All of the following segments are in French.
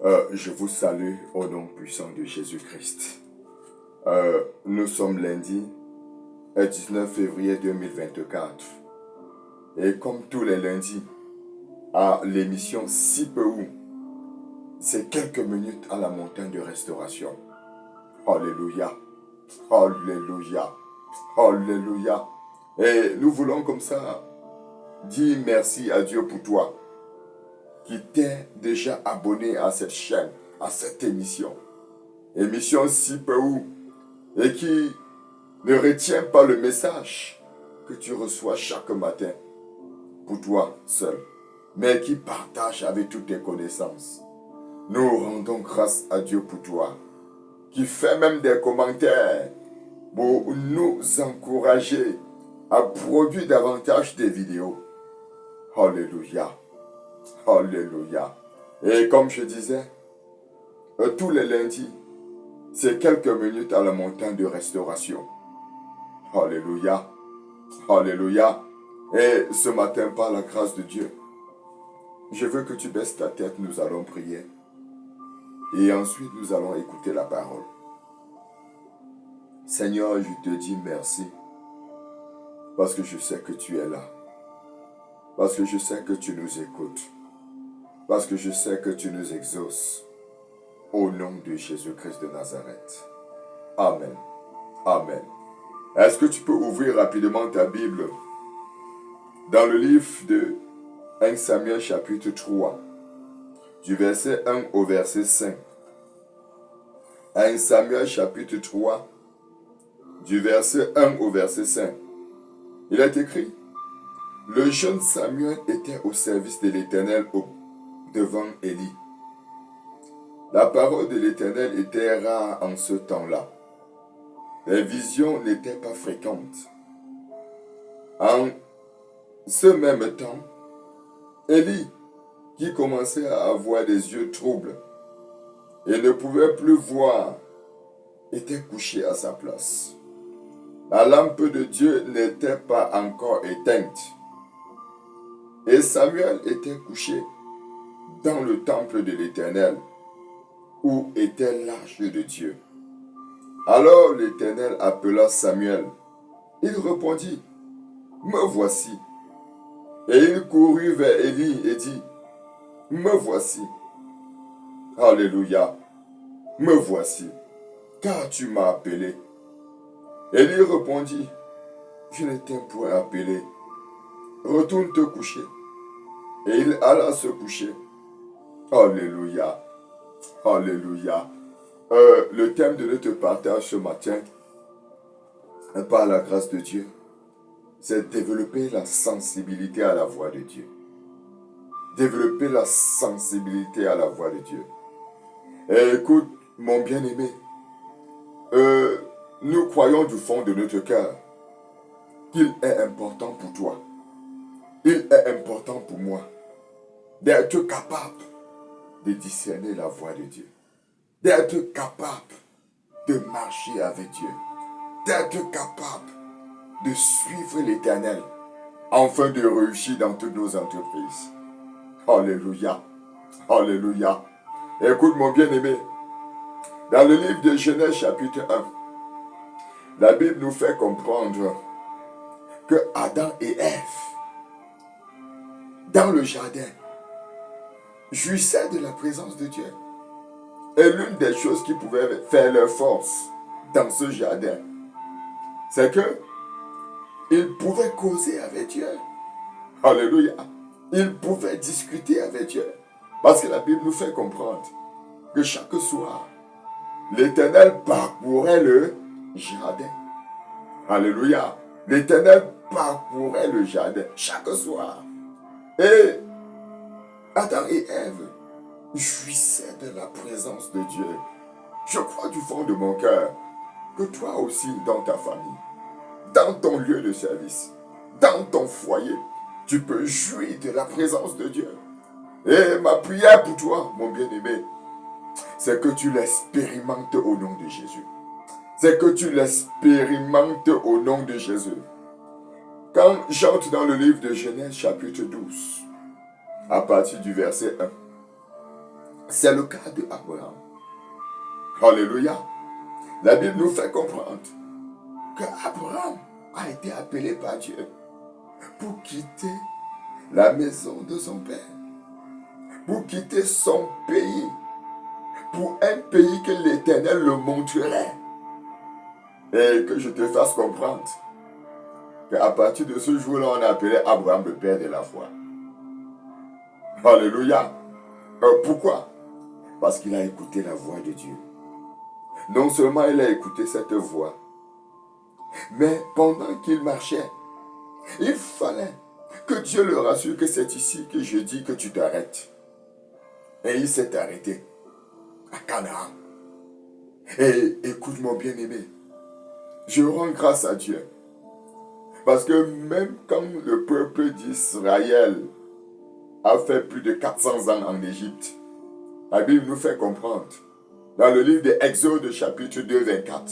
Je vous salue au nom puissant de Jésus-Christ. Nous sommes lundi, 19 février 2024. Et comme tous les lundis, à l'émission Si peu où, c'est quelques minutes à la montagne de restauration. Alléluia, alléluia, alléluia. Et nous voulons comme ça dire merci à Dieu pour toi qui t'est déjà abonné à cette chaîne, à cette émission. Émission Si peu où, et qui ne retient pas le message que tu reçois chaque matin pour toi seul, mais qui partage avec toutes tes connaissances. Nous rendons grâce à Dieu pour toi, qui fait même des commentaires pour nous encourager à produire davantage des vidéos. Alléluia, alléluia. Et comme je disais, tous les lundis, c'est quelques minutes à la montagne de restauration. Alléluia, alléluia. Et ce matin, par la grâce de Dieu, je veux que tu baisses ta tête, nous allons prier. Et ensuite, nous allons écouter la parole. Seigneur, je te dis merci. Parce que je sais que tu es là. Parce que je sais que tu nous écoutes. Parce que je sais que tu nous exauces. Au nom de Jésus-Christ de Nazareth. Amen. Amen. Est-ce que tu peux ouvrir rapidement ta Bible dans le livre de 1 Samuel chapitre 3, du verset 1 au verset 5. 1 Samuel chapitre 3, du verset 1 au verset 5. Il est écrit: le jeune Samuel était au service de l'Éternel devant Élie. La parole de l'Éternel était rare en ce temps-là. Les visions n'étaient pas fréquentes. En ce même temps, Élie, qui commençait à avoir des yeux troubles et ne pouvait plus voir, était couché à sa place. La lampe de Dieu n'était pas encore éteinte. Et Samuel était couché dans le temple de l'Éternel, où était l'arche de Dieu. Alors l'Éternel appela Samuel. Il répondit: me voici. Et il courut vers Élie et dit: me voici. Alléluia. Me voici, car tu m'as appelé. Élie répondit: je ne t'ai point appelé. Retourne te coucher. Et il alla se coucher. Alléluia. Alléluia. Le thème de notre partage ce matin, par la grâce de Dieu, c'est développer la sensibilité à la voix de Dieu. Développer la sensibilité à la voix de Dieu. Et écoute, mon bien-aimé, nous croyons du fond de notre cœur qu'il est important pour toi, il est important pour moi d'être capable de discerner la voix de Dieu, d'être capable de marcher avec Dieu, d'être capable de suivre l'Éternel afin de réussir dans toutes nos entreprises. Alléluia, alléluia. Écoute mon bien-aimé, dans le livre de Genèse chapitre 1, la Bible nous fait comprendre que Adam et Ève, dans le jardin, jouissaient de la présence de Dieu. Et l'une des choses qui pouvaient faire leur force dans ce jardin, c'est que ils pouvaient causer avec Dieu. Alléluia. Ils pouvaient discuter avec Dieu. Parce que la Bible nous fait comprendre que chaque soir, l'Éternel parcourait le jardin. Alléluia. L'Éternel parcourait le jardin chaque soir. Et Adam et Ève jouissaient de la présence de Dieu. Je crois du fond de mon cœur que toi aussi, dans ta famille, dans ton lieu de service, dans ton foyer, tu peux jouir de la présence de Dieu. Et ma prière pour toi, mon bien-aimé, c'est que tu l'expérimentes au nom de Jésus. C'est que tu l'expérimentes au nom de Jésus. Quand j'entre dans le livre de Genèse chapitre 12, à partir du verset 1, C'est le cas d'Abraham. Alléluia. La Bible nous fait comprendre qu'Abraham a été appelé par Dieu pour quitter la maison de son père, pour quitter son pays, pour un pays que l'Éternel le montrerait. Et que je te fasse comprendre qu'à partir de ce jour-là, on a appelé Abraham le père de la foi. Alléluia. Pourquoi? Parce qu'il a écouté la voix de Dieu. Non seulement il a écouté cette voix, mais pendant qu'il marchait, il fallait que Dieu le rassure que c'est ici que je dis que tu t'arrêtes. Et il s'est arrêté à Canaan. Et écoute mon bien-aimé, je rends grâce à Dieu. Parce que même quand le peuple d'Israël a fait plus de 400 ans en Égypte, la Bible nous fait comprendre, dans le livre d'Exode chapitre 2, 24,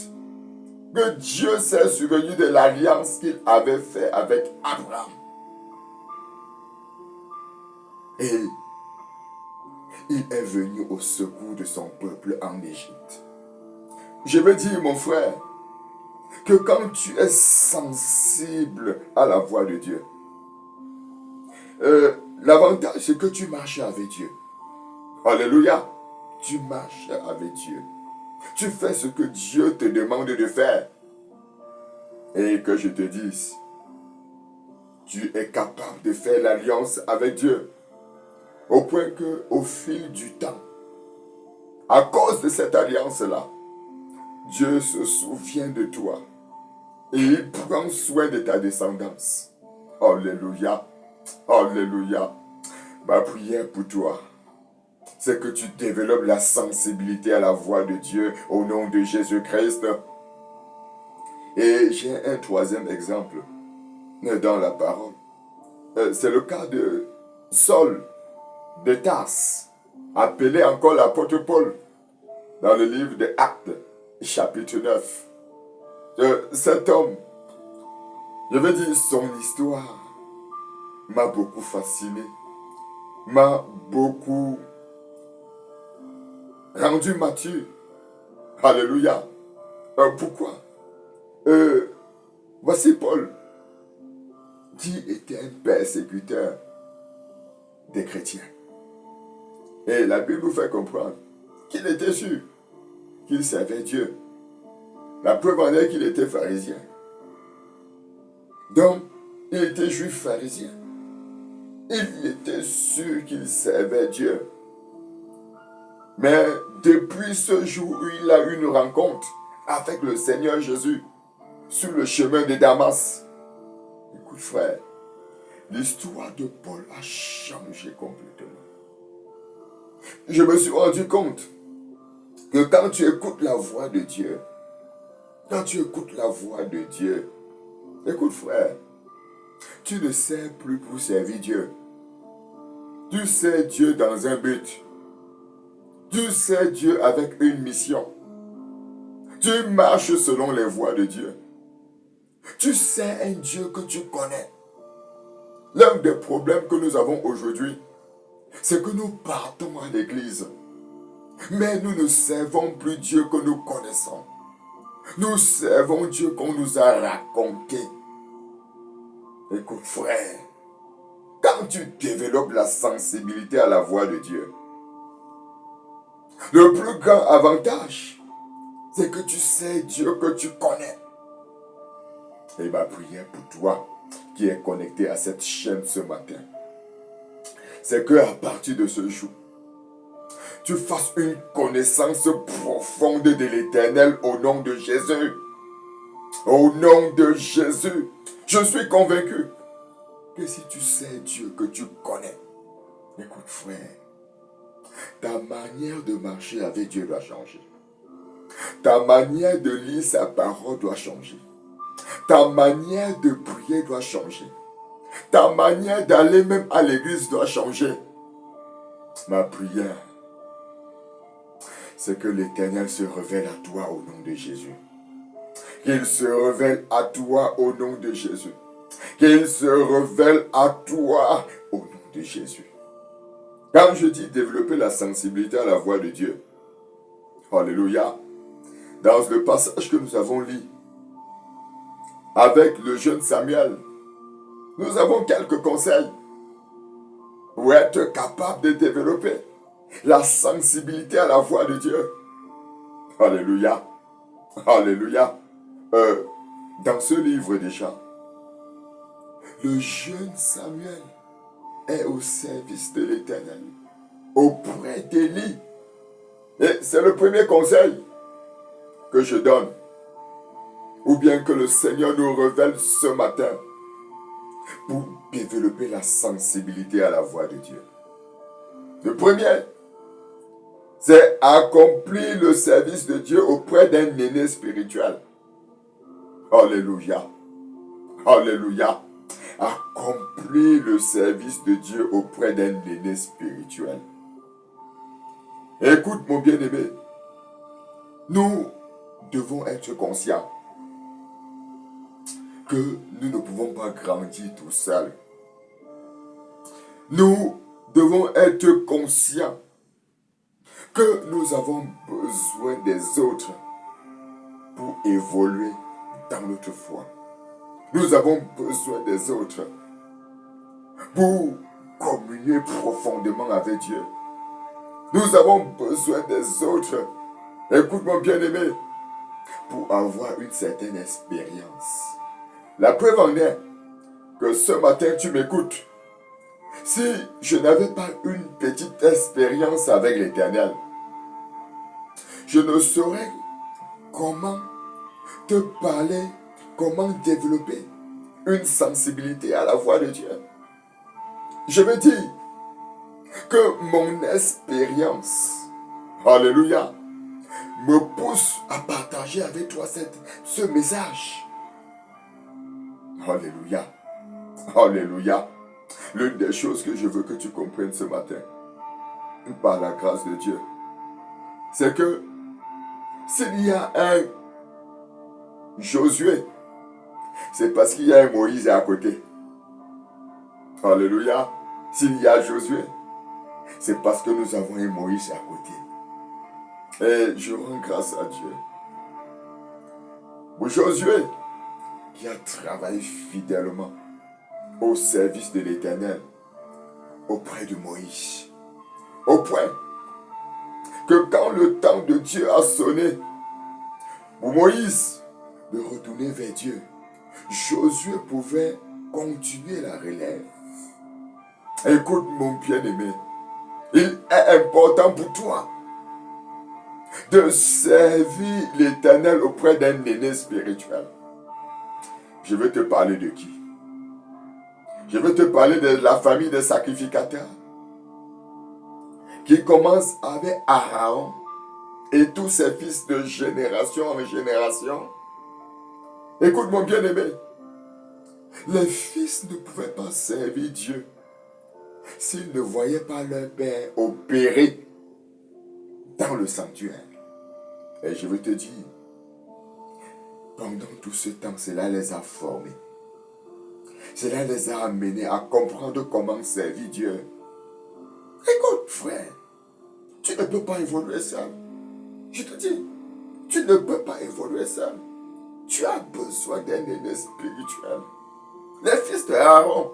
que Dieu s'est souvenu de l'alliance qu'il avait faite avec Abraham. Et il est venu au secours de son peuple en Égypte. Je veux dire, mon frère, que quand tu es sensible à la voix de Dieu, l'avantage c'est que tu marches avec Dieu. Alléluia. Tu marches avec Dieu. Tu fais ce que Dieu te demande de faire. Et que je te dise, tu es capable de faire l'alliance avec Dieu. Au point que, au fil du temps, à cause de cette alliance-là, Dieu se souvient de toi. Et il prend soin de ta descendance. Alléluia. Alléluia. Ma prière pour toi, c'est que tu développes la sensibilité à la voix de Dieu au nom de Jésus-Christ. Et j'ai un troisième exemple dans la parole. C'est le cas de Saul de Tarse, appelé encore l'apôtre Paul, dans le livre des Actes, chapitre 9. Cet homme, je veux dire, son histoire m'a beaucoup fasciné, m'a beaucoup rendu mature. Alléluia. Pourquoi? Voici Paul, qui était un persécuteur des chrétiens. Et la Bible nous fait comprendre qu'il était sûr qu'il servait Dieu. La preuve en est qu'il était pharisien. Donc, il était juif pharisien. Il était sûr qu'il servait Dieu. Mais depuis ce jour où il a eu une rencontre avec le Seigneur Jésus sur le chemin de Damas, écoute frère, l'histoire de Paul a changé complètement. Je me suis rendu compte que quand tu écoutes la voix de Dieu, écoute frère, tu ne sers plus pour servir Dieu. Tu sers Dieu dans un but. Tu sers Dieu avec une mission. Tu marches selon les voies de Dieu. Tu sers un Dieu que tu connais. L'un des problèmes que nous avons aujourd'hui, c'est que nous partons à l'église, mais nous ne servons plus Dieu que nous connaissons. Nous servons Dieu qu'on nous a raconté. Écoute frère, quand tu développes la sensibilité à la voix de Dieu, le plus grand avantage, c'est que tu sais Dieu que tu connais. Et ma prière pour toi qui est connecté à cette chaîne ce matin, c'est qu'à partir de ce jour, tu fasses une connaissance profonde de l'Éternel au nom de Jésus. Au nom de Jésus, je suis convaincu que si tu sais Dieu que tu connais, écoute frère, ta manière de marcher avec Dieu doit changer. Ta manière de lire sa parole doit changer. Ta manière de prier doit changer. Ta manière d'aller même à l'église doit changer. Ma prière, c'est que l'Éternel se révèle à toi au nom de Jésus. Qu'il se révèle à toi au nom de Jésus. Qu'il se révèle à toi au nom de Jésus. Quand je dis développer la sensibilité à la voix de Dieu, alléluia, dans le passage que nous avons lu avec le jeune Samuel, nous avons quelques conseils pour être capable de développer la sensibilité à la voix de Dieu. Alléluia. Alléluia. Dans ce livre déjà, le jeune Samuel est au service de l'Éternel, auprès d'Élie. Et c'est le premier conseil que je donne, ou bien que le Seigneur nous révèle ce matin, pour développer la sensibilité à la voix de Dieu. Le premier, c'est accomplir le service de Dieu auprès d'un aîné spirituel. Alléluia. Alléluia. Accomplir le service de Dieu auprès d'un aîné spirituel. Écoute mon bien-aimé, nous devons être conscients que nous ne pouvons pas grandir tout seuls. Nous devons être conscients que nous avons besoin des autres pour évoluer dans notre foi. Nous avons besoin des autres pour communier profondément avec Dieu. Nous avons besoin des autres, écoute-moi bien-aimé, pour avoir une certaine expérience. La preuve en est que ce matin tu m'écoutes. Si je n'avais pas une petite expérience avec l'Éternel, je ne saurais comment te parler, comment développer une sensibilité à la voix de Dieu. Je veux dire que mon expérience, alléluia, me pousse à partager avec toi ce message. Alléluia, alléluia. L'une des choses que je veux que tu comprennes ce matin, par la grâce de Dieu, c'est que s'il y a un Josué, c'est parce qu'il y a un Moïse à côté. Alléluia. S'il y a Josué, c'est parce que nous avons un Moïse à côté. Et je rends grâce à Dieu pour Josué, qui a travaillé fidèlement au service de l'Éternel auprès de Moïse. Au point que quand le temps de Dieu a sonné pour Moïse de retourner vers Dieu, Josué pouvait continuer la relève. Écoute mon bien-aimé, il est important pour toi de servir l'Éternel auprès d'un aîné spirituel. Je veux te parler de qui? Je veux te parler de la famille des sacrificateurs qui commence avec Aaron et tous ses fils de génération en génération. Écoute mon bien-aimé, les fils ne pouvaient pas servir Dieu s'ils ne voyaient pas leur père opérer dans le sanctuaire. Et je veux te dire, pendant tout ce temps, cela les a formés. Cela les a amenés à comprendre comment servir Dieu. Écoute, frère, tu ne peux pas évoluer seul. Je te dis, tu ne peux pas évoluer seul. Tu as besoin d'un aîné spirituel. Les fils de Aaron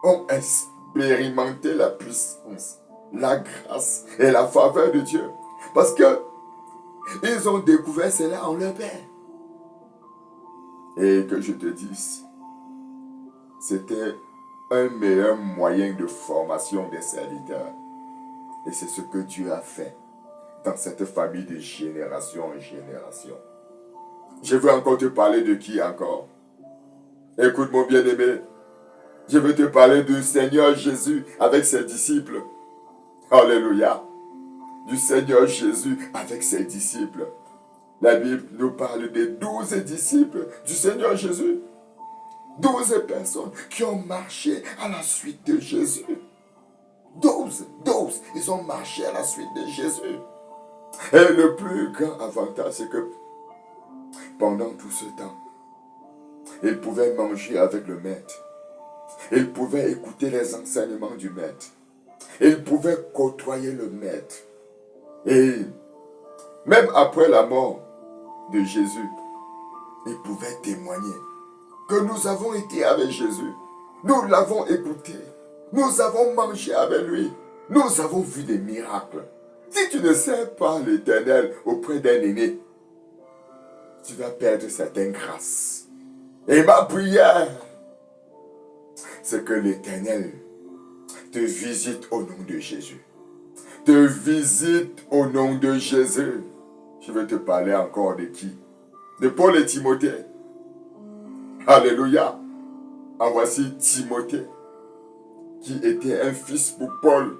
ont expérimenté la puissance, la grâce et la faveur de Dieu. Parce que ils ont découvert cela en leur père. Et que je te dise, c'était un meilleur moyen de formation des serviteurs. Et c'est ce que Dieu a fait dans cette famille de génération en génération. Je veux encore te parler de qui encore? Écoute mon bien-aimé, je veux te parler du Seigneur Jésus avec ses disciples. Alléluia. Du Seigneur Jésus avec ses disciples. La Bible nous parle des 12 disciples du Seigneur Jésus. 12 personnes qui ont marché à la suite de Jésus. 12, ils ont marché à la suite de Jésus. Et le plus grand avantage, c'est que pendant tout ce temps, ils pouvaient manger avec le maître. Ils pouvaient écouter les enseignements du maître. Il pouvait côtoyer le Maître. Et même après la mort de Jésus, il pouvait témoigner que nous avons été avec Jésus. Nous l'avons écouté. Nous avons mangé avec lui. Nous avons vu des miracles. Si tu ne sais pas l'Éternel auprès d'un aîné, tu vas perdre certaines grâces. Et ma prière, c'est que l'Éternel te visite au nom de Jésus. Te visite au nom de Jésus. Je vais te parler encore de qui? De Paul et Timothée. Alléluia. En voici Timothée, qui était un fils pour Paul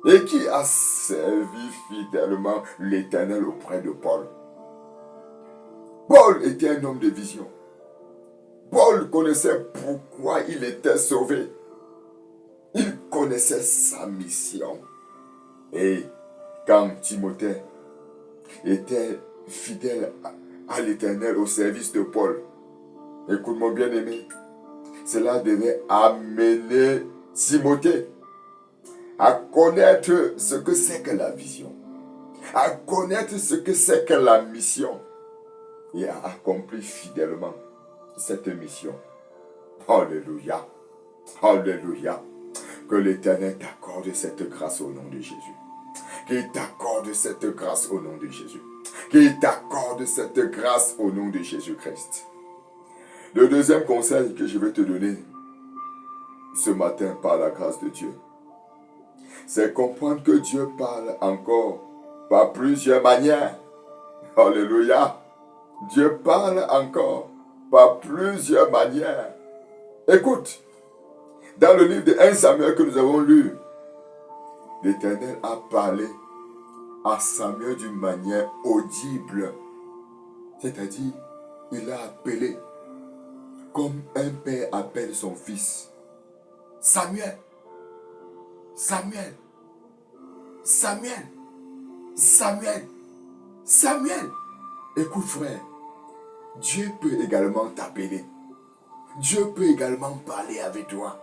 et qui a servi fidèlement l'Éternel auprès de Paul. Paul était un homme de vision. Paul connaissait pourquoi il était sauvé. Il connaissait sa mission. Et quand Timothée était fidèle à l'Éternel au service de Paul, écoute-moi bien aimé, cela devait amener Timothée à connaître ce que c'est que la vision, à connaître ce que c'est que la mission et à accomplir fidèlement cette mission. Alléluia, alléluia. Que l'Éternel t'accorde cette grâce au nom de Jésus. Qu'il t'accorde cette grâce au nom de Jésus. Qu'il t'accorde cette grâce au nom de Jésus-Christ. Le deuxième conseil que je vais te donner ce matin par la grâce de Dieu, c'est comprendre que Dieu parle encore par plusieurs manières. Alléluia. Dieu parle encore par plusieurs manières. Écoute, dans le livre de 1 Samuel que nous avons lu, l'Éternel a parlé à Samuel d'une manière audible. C'est-à-dire, il a appelé comme un père appelle son fils. Samuel, Samuel, Samuel, Samuel, Samuel. Écoute frère, Dieu peut également t'appeler. Dieu peut également parler avec toi.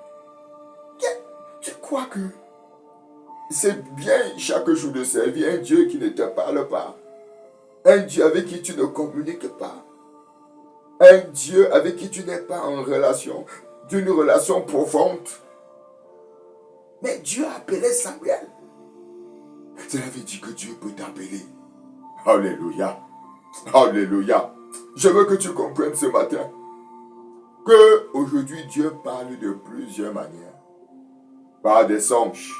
Tu crois que c'est bien chaque jour de servir un Dieu qui ne te parle pas? Un Dieu avec qui tu ne communiques pas? Un Dieu avec qui tu n'es pas en relation, d'une relation profonde? Mais Dieu a appelé Samuel. Cela veut dire que Dieu peut t'appeler. Alléluia. Alléluia. Je veux que tu comprennes ce matin que aujourd'hui Dieu parle de plusieurs manières. Par des songes,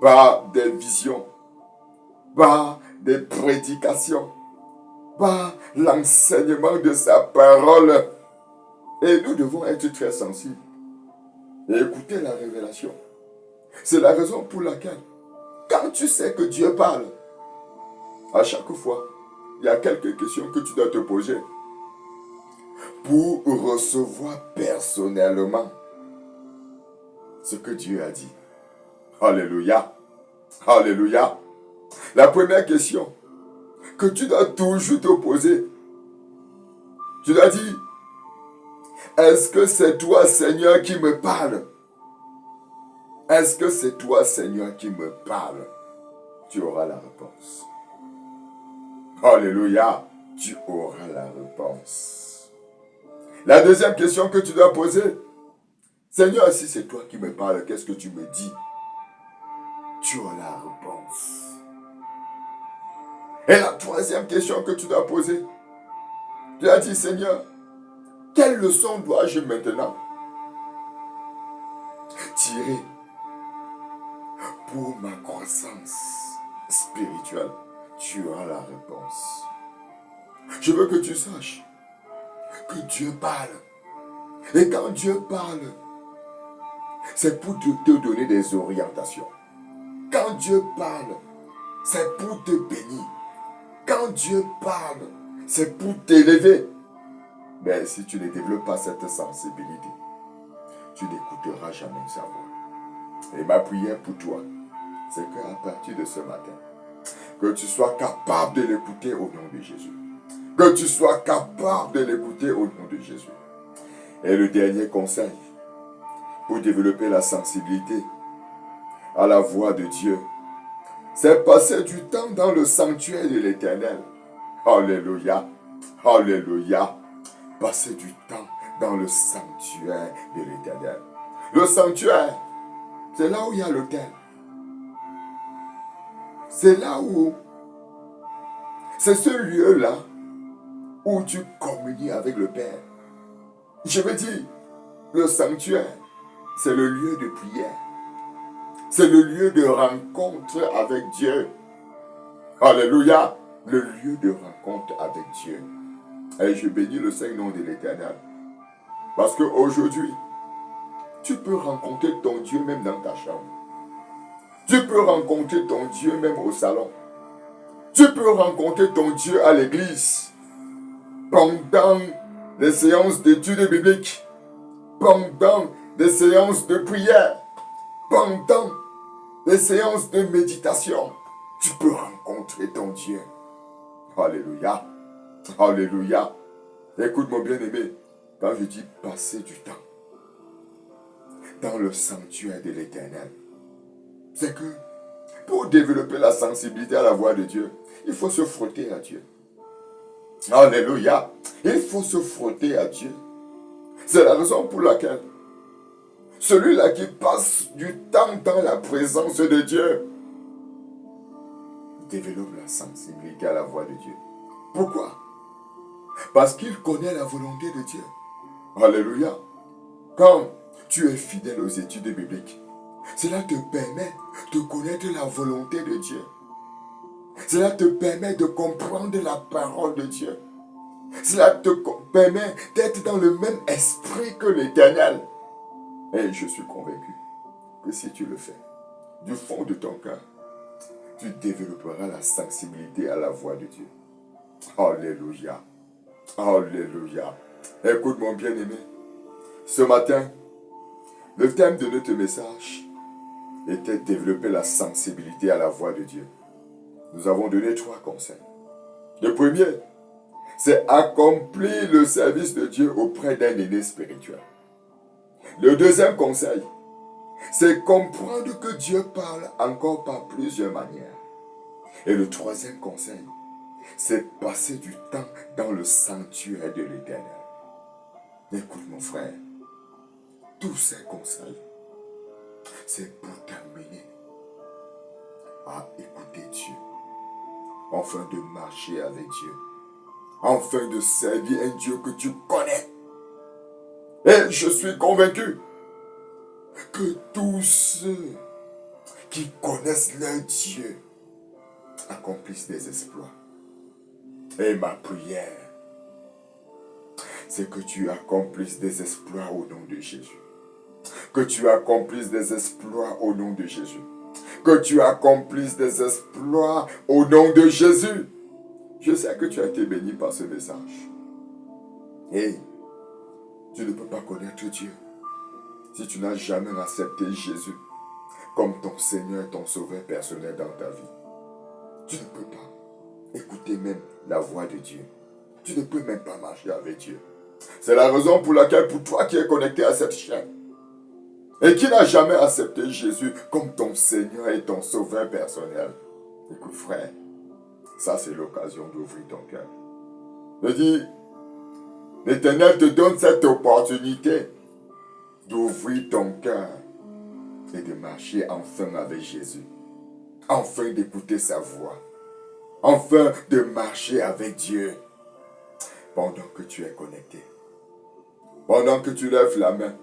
par des visions, par des prédications, par l'enseignement de sa parole. Et nous devons être très sensibles et écouter la révélation. C'est la raison pour laquelle, quand tu sais que Dieu parle, à chaque fois, il y a quelques questions que tu dois te poser pour recevoir personnellement ce que Dieu a dit. Alléluia. Alléluia. La première question que tu dois toujours te poser, tu dois dire, est-ce que c'est toi, Seigneur, qui me parle? Est-ce que c'est toi, Seigneur, qui me parle? Tu auras la réponse. Alléluia. Tu auras la réponse. La deuxième question que tu dois poser, Seigneur, si c'est toi qui me parles, qu'est-ce que tu me dis? Tu as la réponse. Et la troisième question que tu dois poser, tu as dit, Seigneur, quelle leçon dois-je maintenant tirer pour ma croissance spirituelle? Tu as la réponse. Je veux que tu saches que Dieu parle. Et quand Dieu parle, c'est pour te donner des orientations. Quand Dieu parle, c'est pour te bénir. Quand Dieu parle, c'est pour t'élever. Mais si tu ne développes pas cette sensibilité, tu n'écouteras jamais sa voix. Et ma prière pour toi, c'est qu'à partir de ce matin, que tu sois capable de l'écouter au nom de Jésus. Que tu sois capable de l'écouter au nom de Jésus. Et le dernier conseil, pour développer la sensibilité à la voix de Dieu, c'est passer du temps dans le sanctuaire de l'Éternel. Alléluia, alléluia. Passer du temps dans le sanctuaire de l'Éternel. Le sanctuaire, c'est là où il y a l'autel. C'est là où, c'est ce lieu-là où tu communies avec le Père. Je veux dire, le sanctuaire, c'est le lieu de prière. C'est le lieu de rencontre avec Dieu. Alléluia. Le lieu de rencontre avec Dieu. Et je bénis le Saint-Nom de l'Éternel. Parce qu'aujourd'hui, tu peux rencontrer ton Dieu même dans ta chambre. Tu peux rencontrer ton Dieu même au salon. Tu peux rencontrer ton Dieu à l'église. Pendant les séances d'études bibliques. Pendant les séances de prière. Pendant les séances de méditation. Tu peux rencontrer ton Dieu. Alléluia. Alléluia. Écoute-moi bien-aimé. Quand je dis passer du temps dans le sanctuaire de l'Éternel, c'est que pour développer la sensibilité à la voix de Dieu, il faut se frotter à Dieu. Alléluia. Il faut se frotter à Dieu. C'est la raison pour laquelle celui-là qui passe du temps dans la présence de Dieu développe la sensibilité à la voix de Dieu. Pourquoi? Parce qu'il connaît la volonté de Dieu. Alléluia. Quand tu es fidèle aux études bibliques, cela te permet de connaître la volonté de Dieu. Cela te permet de comprendre la parole de Dieu. Cela te permet d'être dans le même esprit que l'Éternel. Et je suis convaincu que si tu le fais, du fond de ton cœur, tu développeras la sensibilité à la voix de Dieu. Alléluia. Alléluia. Écoute mon bien-aimé. Ce matin, le thème de notre message était développer la sensibilité à la voix de Dieu. Nous avons donné 3 conseils. Le premier, c'est accomplir le service de Dieu auprès d'un aîné spirituel. Le deuxième conseil, c'est comprendre que Dieu parle encore par plusieurs manières. Et le troisième conseil, c'est passer du temps dans le sanctuaire de l'Éternel. Écoute mon frère, tous ces conseils, c'est pour t'amener à écouter Dieu, afin de marcher avec Dieu, afin de servir un Dieu que tu connais. Et je suis convaincu que tous ceux qui connaissent leur Dieu accomplissent des exploits. Et ma prière, c'est que tu accomplisses des exploits au nom de Jésus. Que tu accomplisses des exploits au nom de Jésus. Que tu accomplisses des exploits au nom de Jésus. Je sais que tu as été béni par ce message. Et tu ne peux pas connaître Dieu si tu n'as jamais accepté Jésus comme ton Seigneur et ton Sauveur personnel dans ta vie. Tu ne peux pas écouter même la voix de Dieu. Tu ne peux même pas marcher avec Dieu. C'est la raison pour laquelle, pour toi qui es connecté à cette chaîne et qui n'a jamais accepté Jésus comme ton Seigneur et ton Sauveur personnel, écoute frère, ça c'est l'occasion d'ouvrir ton cœur. Je dis, l'Éternel te donne cette opportunité d'ouvrir ton cœur et de marcher enfin avec Jésus. Enfin d'écouter sa voix. Enfin de marcher avec Dieu. Pendant que tu es connecté. Pendant que tu lèves la main.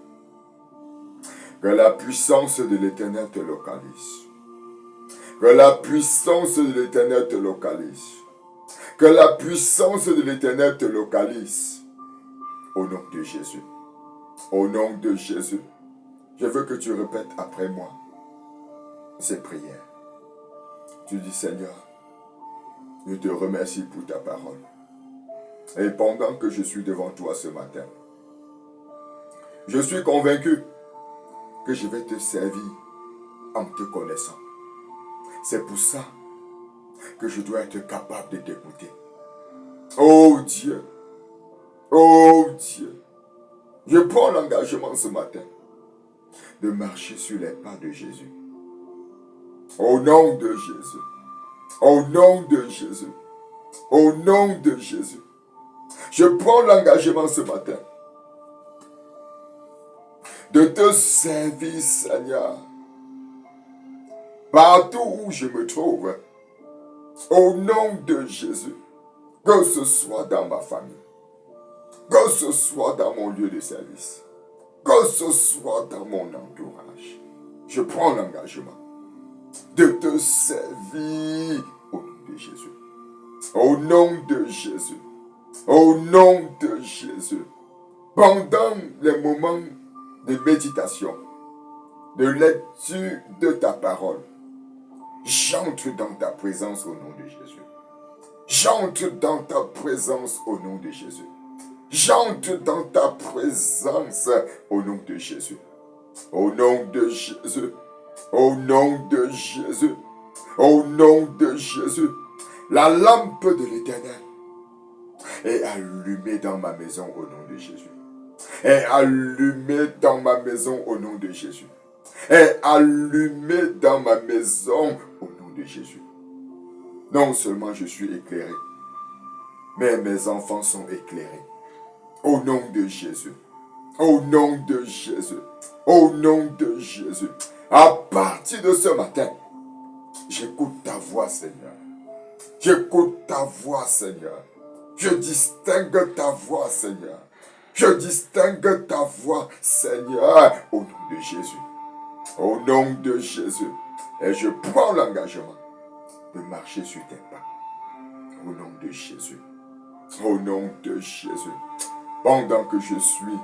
Que la puissance de l'Éternel te localise. Que la puissance de l'Éternel te localise. Que la puissance de l'Éternel te localise. Au nom de Jésus. Au nom de Jésus. Je veux que tu répètes après moi ces prières. Tu dis, Seigneur, je te remercie pour ta parole. Et pendant que je suis devant toi ce matin, je suis convaincu que je vais te servir en te connaissant. C'est pour ça que je dois être capable de t'écouter. Oh Dieu, oh Dieu, je prends l'engagement ce matin de marcher sur les pas de Jésus. Au nom de Jésus. Au nom de Jésus. Au nom de Jésus. Je prends l'engagement ce matin de te servir, Seigneur, partout où je me trouve, au nom de Jésus, que ce soit dans ma famille, que ce soit dans mon lieu de service, que ce soit dans mon entourage. Je prends l'engagement de te servir au nom de Jésus. Au nom de Jésus. Au nom de Jésus. Pendant les moments de méditation, de lecture de ta parole, j'entre dans ta présence au nom de Jésus. J'entre dans ta présence au nom de Jésus. J'entre dans ta présence au nom de Jésus. Au nom de Jésus. Au nom de Jésus. Au nom de Jésus. La lampe de l'Éternel est allumée dans ma maison au nom de Jésus. Est allumée dans ma maison au nom de Jésus. Est allumée dans ma maison au nom de Jésus. Non seulement je suis éclairé, mais mes enfants sont éclairés. Au nom de Jésus. Au nom de Jésus. Au nom de Jésus. À partir de ce matin, j'écoute ta voix, Seigneur. J'écoute ta voix, Seigneur. Je distingue ta voix, Seigneur. Je distingue ta voix, Seigneur, au nom de Jésus. Au nom de Jésus. Et je prends l'engagement de marcher sur tes pas. Au nom de Jésus. Au nom de Jésus. Pendant que je suis,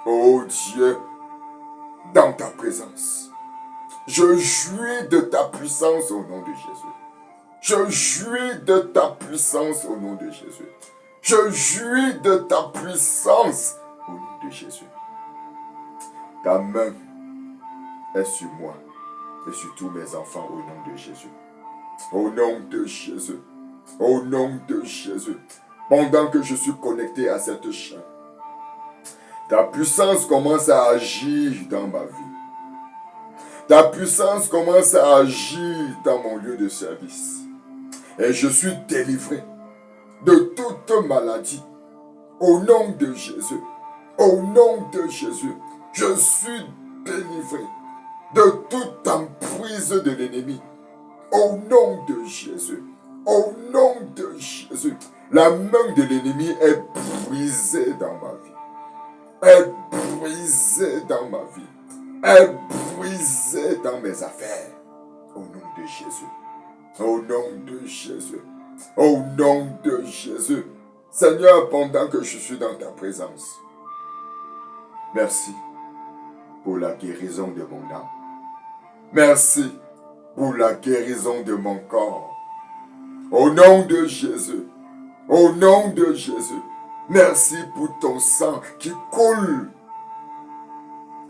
ô Dieu, dans ta présence, je jouis de ta puissance au nom de Jésus. Je jouis de ta puissance au nom de Jésus. Je jouis de ta puissance au nom de Jésus. Ta main est sur moi et sur tous mes enfants au nom de Jésus. Au nom de Jésus. Au nom de Jésus. Pendant que je suis connecté à cette chaîne, ta puissance commence à agir dans ma vie. Ta puissance commence à agir dans mon lieu de service. Et je suis délivré de toute maladie. Au nom de Jésus. Au nom de Jésus. Je suis délivré de toute emprise de l'ennemi. Au nom de Jésus. Au nom de Jésus. La main de l'ennemi est brisée dans ma vie. Est brisée dans ma vie. Est brisée dans mes affaires. Au nom de Jésus. Au nom de Jésus. Au nom de Jésus. Seigneur, pendant que je suis dans ta présence, merci pour la guérison de mon âme. Merci pour la guérison de mon corps. Au nom de Jésus. Au nom de Jésus. Merci pour ton sang qui coule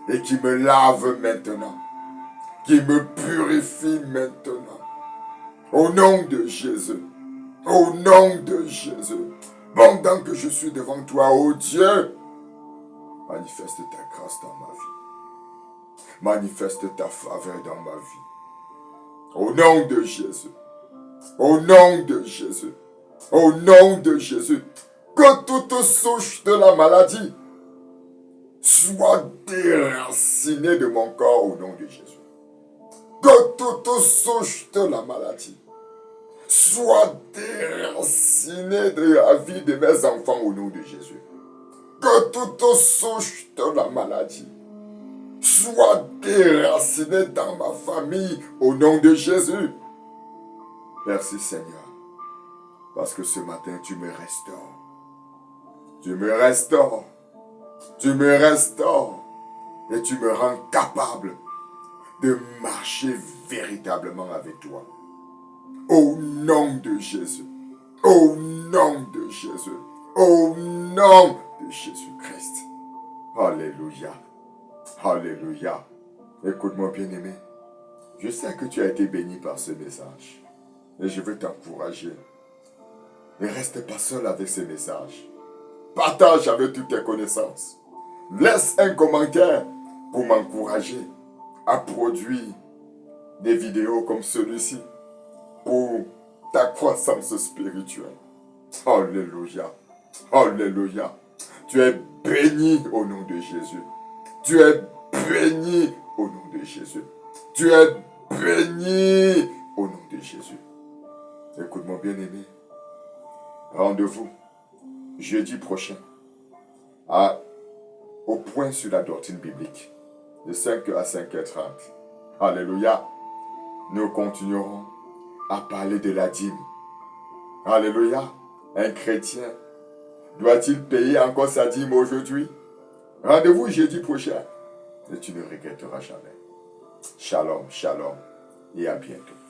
et qui me lave maintenant. Qui me purifie maintenant. Au nom de Jésus. Au nom de Jésus. Pendant que je suis devant toi, ô Dieu, manifeste ta grâce dans ma vie. Manifeste ta faveur dans ma vie. Au nom de Jésus. Au nom de Jésus. Au nom de Jésus. Que toute souche de la maladie soit déracinée de mon corps au nom de Jésus. Que toute souche de la maladie soit déracinée de la vie de mes enfants au nom de Jésus. Que toute souche de la maladie soit déracinée dans ma famille au nom de Jésus. Merci Seigneur, parce que ce matin tu me restaures. Tu me restaures. Tu me restaures. Et tu me rends capable de marcher véritablement avec toi. Au nom de Jésus. Au nom de Jésus. Au nom de Jésus-Christ. Alléluia. Alléluia. Écoute-moi bien-aimé. Je sais que tu as été béni par ce message. Et je veux t'encourager. Ne reste pas seul avec ce message. Partage avec toutes tes connaissances. Laisse un commentaire pour m'encourager à produire des vidéos comme celui-ci pour ta croissance spirituelle. Alléluia. Alléluia. Tu es béni au nom de Jésus. Tu es béni au nom de Jésus. Tu es béni au nom de Jésus. Écoute mon bien-aimé. Rendez-vous jeudi prochain au point sur la doctrine biblique de 5h à 5h30. Alléluia. Nous continuerons à parler de la dîme. Alléluia. Un chrétien doit-il payer encore sa dîme aujourd'hui? Rendez-vous jeudi prochain et tu ne regretteras jamais. Shalom, shalom et à bientôt.